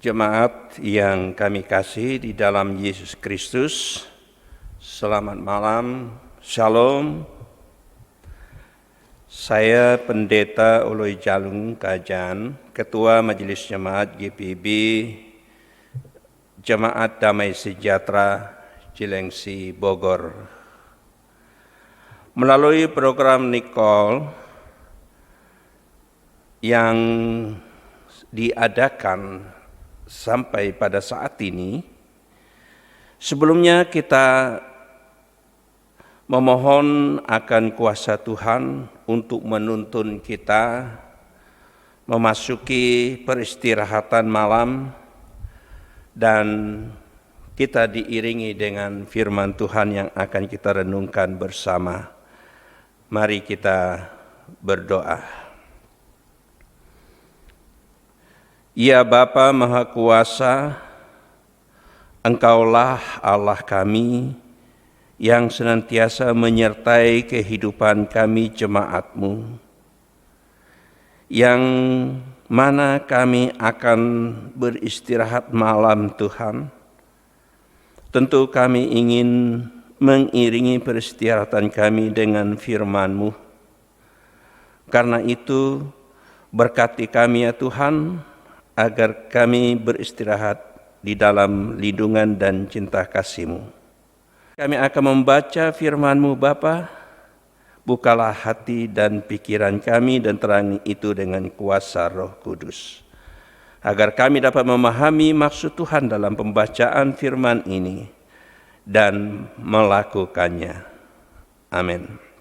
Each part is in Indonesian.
Jemaat yang kami kasih di dalam Yesus Kristus, selamat malam, Shalom. Saya Pendeta Oloy Jalung Kajan, Ketua Majelis Jemaat GPB Jemaat Damai Sejahtera Cilengsi, Bogor. Melalui program Nikol yang diadakan sampai pada saat ini, sebelumnya kita memohon akan kuasa Tuhan untuk menuntun kita memasuki peristirahatan malam dan kita diiringi dengan firman Tuhan yang akan kita renungkan bersama. Mari kita berdoa. Ya Bapa Maha Kuasa, Engkaulah Allah kami yang senantiasa menyertai kehidupan kami jemaat-Mu, yang mana kami akan beristirahat malam Tuhan. Tentu kami ingin mengiringi peristirahatan kami dengan firman-Mu. Karena itu berkati kami ya Tuhan, agar kami beristirahat di dalam lindungan dan cinta kasih-Mu. Kami akan membaca firman-Mu Bapa, bukalah hati dan pikiran kami dan terangi itu dengan kuasa Roh Kudus. Agar kami dapat memahami maksud Tuhan dalam pembacaan firman ini dan melakukannya. Amin.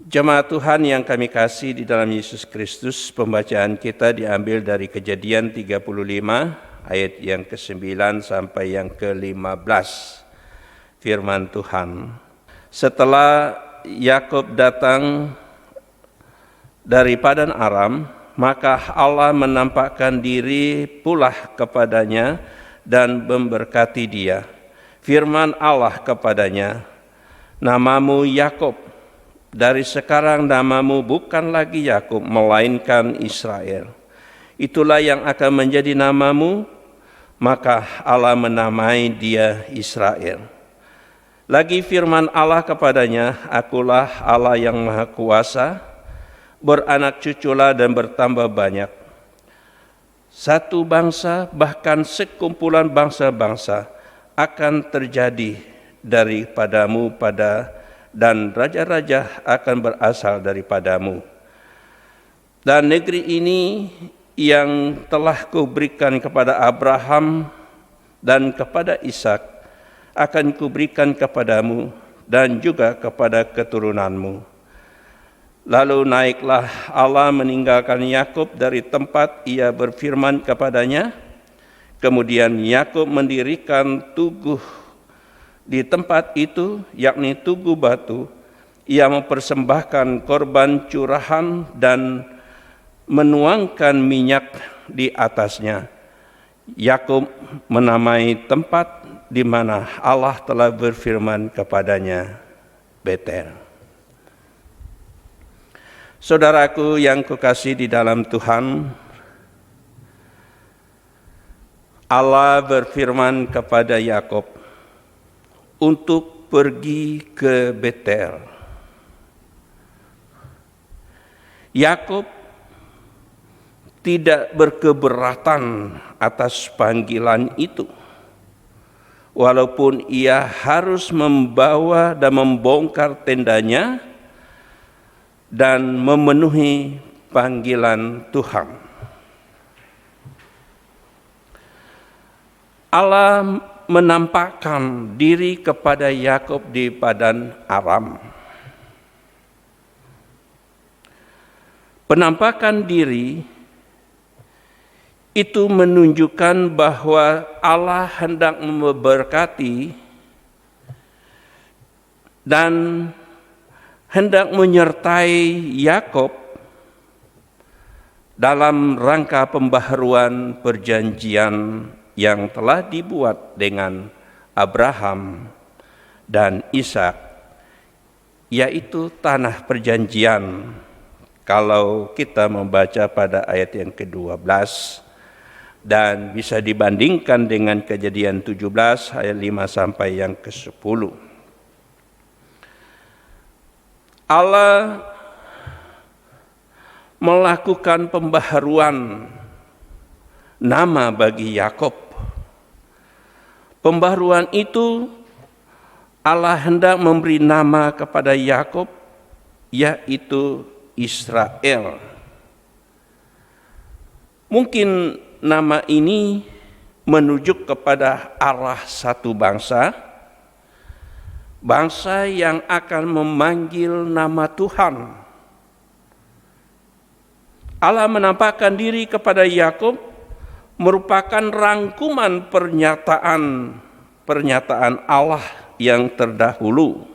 Jemaat Tuhan yang kami kasih di dalam Yesus Kristus, pembacaan kita diambil dari Kejadian 35 ayat yang ke-9 sampai yang ke-15. Firman Tuhan. Setelah Yakub datang dari Padan Aram, maka Allah menampakkan diri pula kepadanya dan memberkati dia. Firman Allah kepadanya, "Namamu Yakub. Dari sekarang namamu bukan lagi Yakub, melainkan Israel. Itulah yang akan menjadi namamu." Maka Allah menamai dia Israel. Lagi firman Allah kepadanya, "Akulah Allah yang Maha Kuasa, beranak cuculah dan bertambah banyak. Satu bangsa, bahkan sekumpulan bangsa-bangsa akan terjadi daripadamu dan raja-raja akan berasal daripadamu. Dan negeri ini yang telah kuberikan kepada Abraham dan kepada Ishak akan kuberikan kepadamu dan juga kepada keturunanmu." Lalu naiklah Allah meninggalkan Yakub dari tempat ia berfirman kepadanya. Kemudian Yakub mendirikan tugu di tempat itu, yakni tugu batu. Ia mempersembahkan korban curahan dan menuangkan minyak di atasnya. Yakub menamai tempat di mana Allah telah berfirman kepadanya, Betel. Saudaraku yang kukasihi di dalam Tuhan, Allah berfirman kepada Yakub untuk pergi ke Betel. Yakub tidak berkeberatan atas panggilan itu, walaupun ia harus membawa dan membongkar tendanya dan memenuhi panggilan Tuhan. Allah menampakkan diri kepada Yakub di Padan Aram. Penampakan diri itu menunjukkan bahwa Allah hendak memberkati dan hendak menyertai Yakub dalam rangka pembaharuan perjanjian yang telah dibuat dengan Abraham dan Ishak, yaitu tanah perjanjian. Kalau kita membaca pada ayat yang ke-12, dan bisa dibandingkan dengan Kejadian 17 ayat 5 sampai yang ke-10. Allah melakukan pembaharuan nama bagi Yakub. Pembaharuan itu Allah hendak memberi nama kepada Yakub, yaitu Israel. Mungkin nama ini menunjuk kepada arah satu bangsa, bangsa yang akan memanggil nama Tuhan. Allah menampakkan diri kepada Yakub merupakan rangkuman pernyataan Allah yang terdahulu.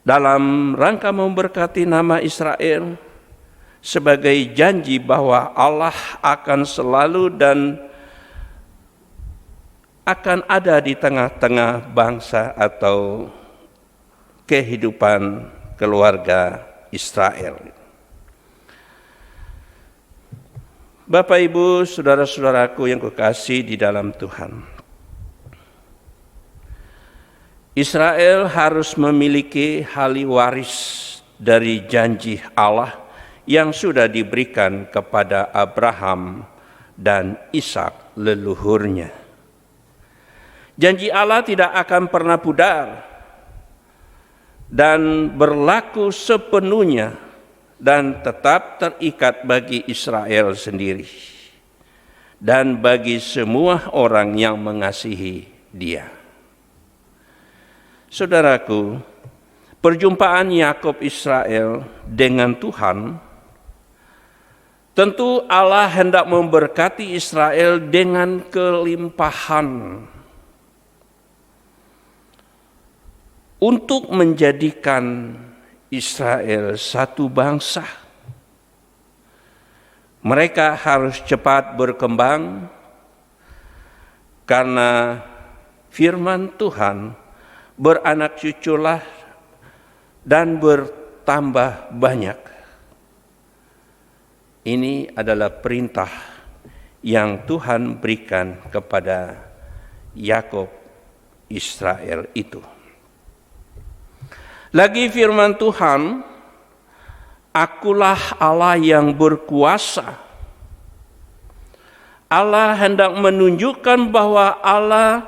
Dalam rangka memberkati nama Israel sebagai janji bahwa Allah akan selalu dan akan ada di tengah-tengah bangsa atau kehidupan keluarga Israel. Bapak, Ibu, saudara-saudaraku yang kukasihi di dalam Tuhan, Israel harus memiliki ahli waris dari janji Allah yang sudah diberikan kepada Abraham dan Ishak leluhurnya. Janji Allah tidak akan pernah pudar dan berlaku sepenuhnya dan tetap terikat bagi Israel sendiri dan bagi semua orang yang mengasihi Dia. Saudaraku, perjumpaan Yakub Israel dengan Tuhan, tentu Allah hendak memberkati Israel dengan kelimpahan untuk menjadikan Israel satu bangsa. Mereka harus cepat berkembang karena firman Tuhan, beranak cuculah dan bertambah banyak. Ini adalah perintah yang Tuhan berikan kepada Yakub Israel itu. Lagi firman Tuhan, akulah Allah yang berkuasa. Allah hendak menunjukkan bahwa Allah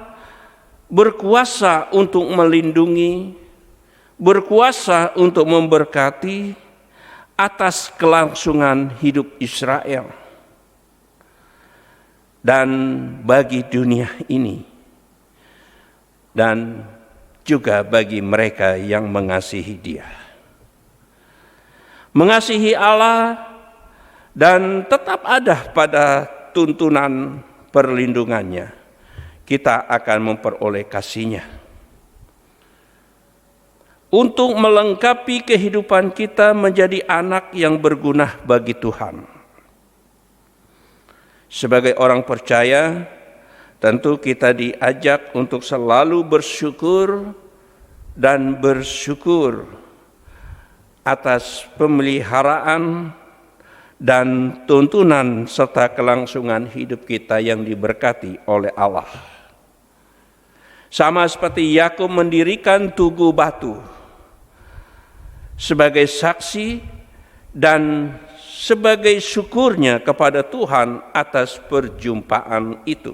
berkuasa untuk melindungi, berkuasa untuk memberkati atas kelangsungan hidup Israel dan bagi dunia ini, dan juga bagi mereka yang mengasihi Dia. Mengasihi Allah dan tetap ada pada tuntunan perlindungannya, kita akan memperoleh kasih-Nya. Untuk melengkapi kehidupan kita menjadi anak yang berguna bagi Tuhan. Sebagai orang percaya, tentu kita diajak untuk selalu bersyukur dan bersyukur atas pemeliharaan dan tuntunan serta kelangsungan hidup kita yang diberkati oleh Allah. Sama seperti Yakub mendirikan Tugu Batu sebagai saksi dan sebagai syukurnya kepada Tuhan atas perjumpaan itu.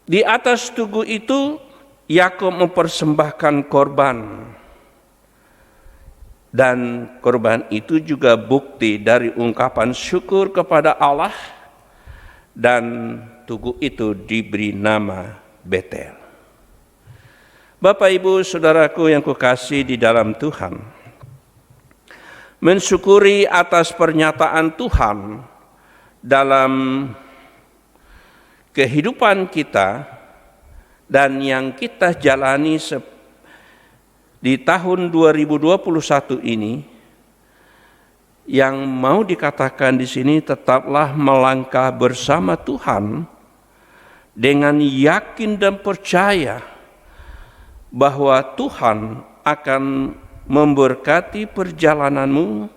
Di atas tugu itu, Yakub mempersembahkan korban. Dan korban itu juga bukti dari ungkapan syukur kepada Allah, dan tugu itu diberi nama Betel. Bapak, Ibu, saudaraku yang kukasihi di dalam Tuhan, mensyukuri atas pernyataan Tuhan dalam kehidupan kita dan yang kita jalani di tahun 2021 ini, yang mau dikatakan di sini, tetaplah melangkah bersama Tuhan dengan yakin dan percaya bahwa Tuhan akan memberkati perjalananmu,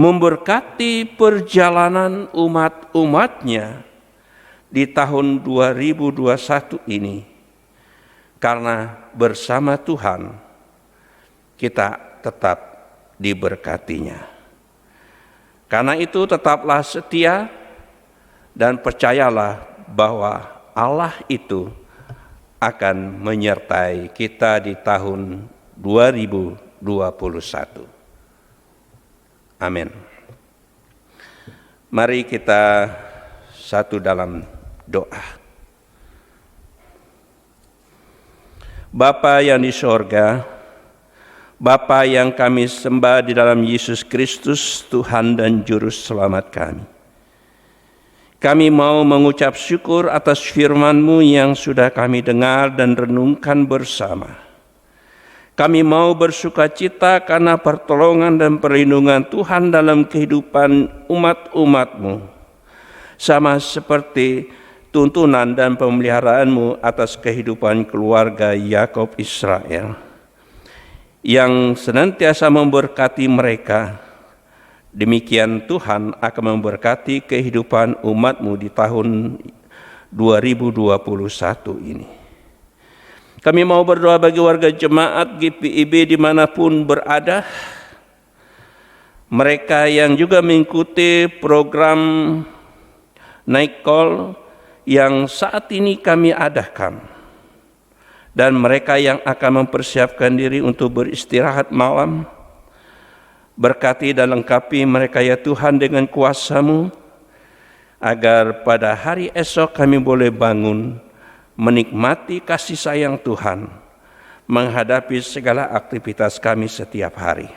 memberkati perjalanan umat-umatnya di tahun 2021 ini. Karena bersama Tuhan kita tetap diberkatinya. Karena itu tetaplah setia dan percayalah bahwa Allah itu akan menyertai kita di tahun 2021. Amin. Mari kita satu dalam doa. Bapa yang di sorga, Bapa yang kami sembah di dalam Yesus Kristus, Tuhan dan Juru Selamat kami. Kami mau mengucap syukur atas firman-Mu yang sudah kami dengar dan renungkan bersama. Kami mau bersukacita karena pertolongan dan perlindungan Tuhan dalam kehidupan umat-umat-Mu. Sama seperti tuntunan dan pemeliharaanmu atas kehidupan keluarga Yakub Israel, yang senantiasa memberkati mereka. Demikian Tuhan akan memberkati kehidupan umat-Mu di tahun 2021 ini. Kami mau berdoa bagi warga jemaat GPIB dimanapun berada, mereka yang juga mengikuti program Night Call yang saat ini kami adakan, dan mereka yang akan mempersiapkan diri untuk beristirahat malam. Berkati dan lengkapi mereka ya Tuhan dengan kuasa-Mu, agar pada hari esok kami boleh bangun menikmati kasih sayang Tuhan, menghadapi segala aktivitas kami setiap hari.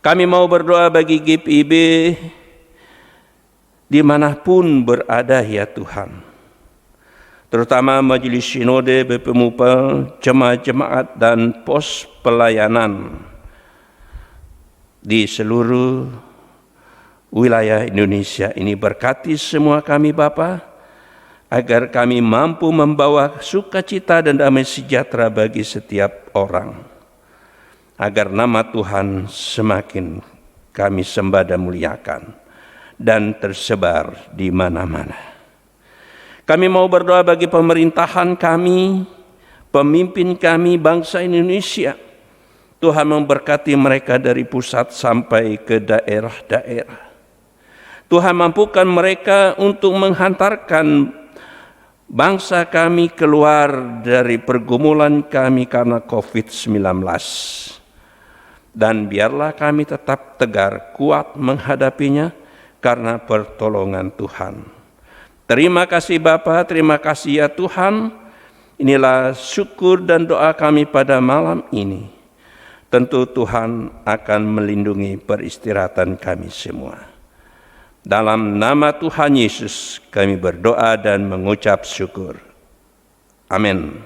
Kami mau berdoa bagi GPIB dimanapun berada ya Tuhan, terutama Majelis Sinode, BP Mupel, jemaat-jemaat dan pos pelayanan di seluruh wilayah Indonesia ini. Berkati semua kami Bapa, agar kami mampu membawa sukacita dan damai sejahtera bagi setiap orang, agar nama Tuhan semakin kami sembah dan muliakan dan tersebar di mana-mana. Kami mau berdoa bagi pemerintahan kami, pemimpin kami, bangsa Indonesia. Tuhan memberkati mereka dari pusat sampai ke daerah-daerah. Tuhan mampukan mereka untuk menghantarkan bangsa kami keluar dari pergumulan kami karena COVID-19. Dan biarlah kami tetap tegar, kuat menghadapinya karena pertolongan Tuhan. Terima kasih Bapa, terima kasih ya Tuhan. Inilah syukur dan doa kami pada malam ini. Tentu Tuhan akan melindungi peristirahatan kami semua. Dalam nama Tuhan Yesus kami berdoa dan mengucap syukur. Amin.